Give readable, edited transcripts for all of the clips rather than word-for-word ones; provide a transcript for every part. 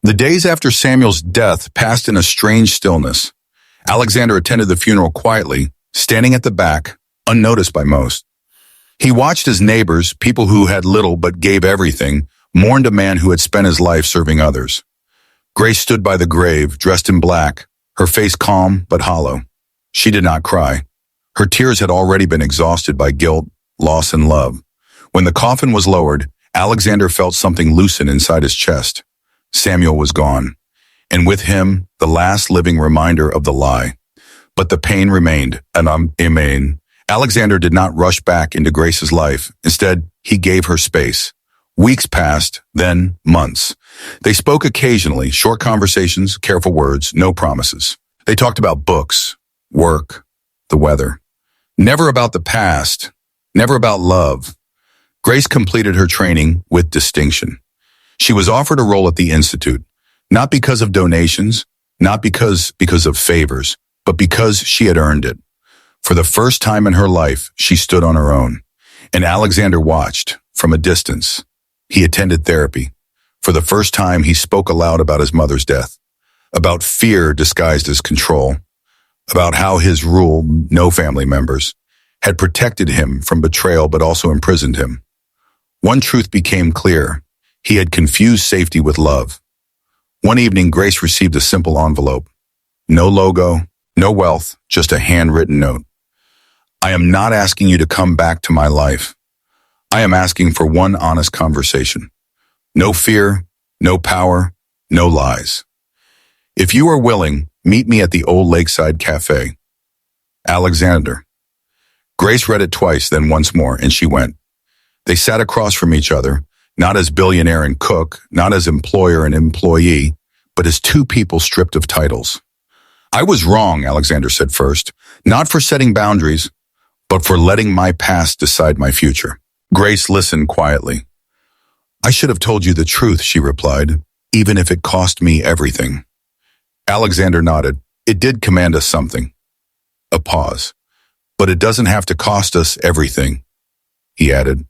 The days after Samuel's death passed in a strange stillness. Alexander attended the funeral quietly, standing at the back, unnoticed by most. He watched as neighbors, people who had little but gave everything, mourned a man who had spent his life serving others. Grace stood by the grave, dressed in black, her face calm but hollow. She did not cry. Her tears had already been exhausted by guilt, loss, and love. When the coffin was lowered, Alexander felt something loosen inside his chest. Samuel was gone, and with him, the last living reminder of the lie. But the pain remained, and Alexander did not rush back into Grace's life. Instead, he gave her space. Weeks passed, then months. They spoke occasionally, short conversations, careful words, no promises. They talked about books, work, the weather. Never about the past, never about love. Grace completed her training with distinction. She was offered a role at the Institute, not because of donations, not because of favors, but because she had earned it. For the first time in her life, she stood on her own, and Alexander watched from a distance. He attended therapy. For the first time, he spoke aloud about his mother's death, about fear disguised as control, about how his rule, no family members, had protected him from betrayal but also imprisoned him. One truth became clear. He had confused safety with love. One evening, Grace received a simple envelope. No logo, no wealth, just a handwritten note. I am not asking you to come back to my life. I am asking for one honest conversation. No fear, no power, no lies. If you are willing, meet me at the old Lakeside Cafe. Alexander. Grace read it twice, then once more, and she went. They sat across from each other, not as billionaire and cook, not as employer and employee, but as two people stripped of titles. I was wrong, Alexander said first, not for setting boundaries, but for letting my past decide my future. Grace listened quietly. I should have told you the truth, she replied, even if it cost me everything. Alexander nodded. It did command us something. A pause. But it doesn't have to cost us everything, he added.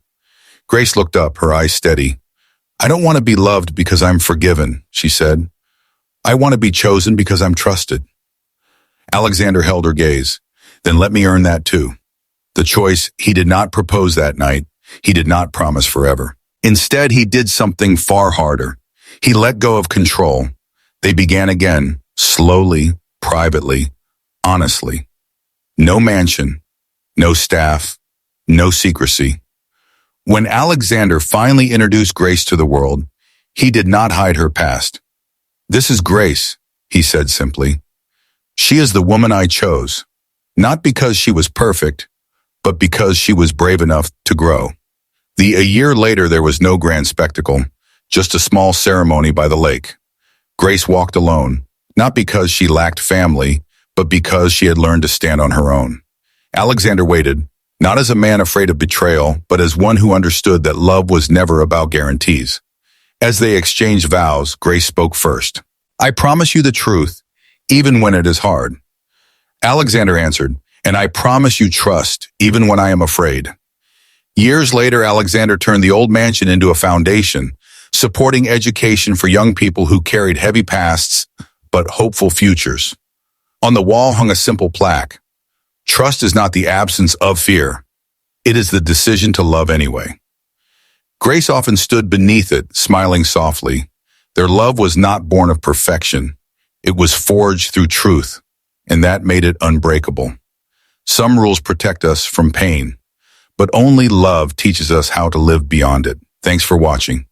Grace looked up, her eyes steady. I don't want to be loved because I'm forgiven, she said. I want to be chosen because I'm trusted. Alexander held her gaze. Then let me earn that too. The choice he did not propose that night. He did not promise forever. Instead, he did something far harder. He let go of control. They began again, slowly, privately, honestly. No mansion, no staff, no secrecy. When Alexander finally introduced Grace to the world, he did not hide her past. This is Grace, he said simply. She is the woman I chose, not because she was perfect, but because she was brave enough to grow. A year later, there was no grand spectacle, just a small ceremony by the lake. Grace walked alone, not because she lacked family, but because she had learned to stand on her own. Alexander waited, not as a man afraid of betrayal, but as one who understood that love was never about guarantees. As they exchanged vows, Grace spoke first. I promise you the truth, even when it is hard. Alexander answered, and I promise you trust, even when I am afraid. Years later, Alexander turned the old mansion into a foundation, supporting education for young people who carried heavy pasts but hopeful futures. On the wall hung a simple plaque. Trust is not the absence of fear. It is the decision to love anyway. Grace often stood beneath it, smiling softly. Their love was not born of perfection. It was forged through truth, and that made it unbreakable. Some rules protect us from pain, but only love teaches us how to live beyond it. Thanks for watching.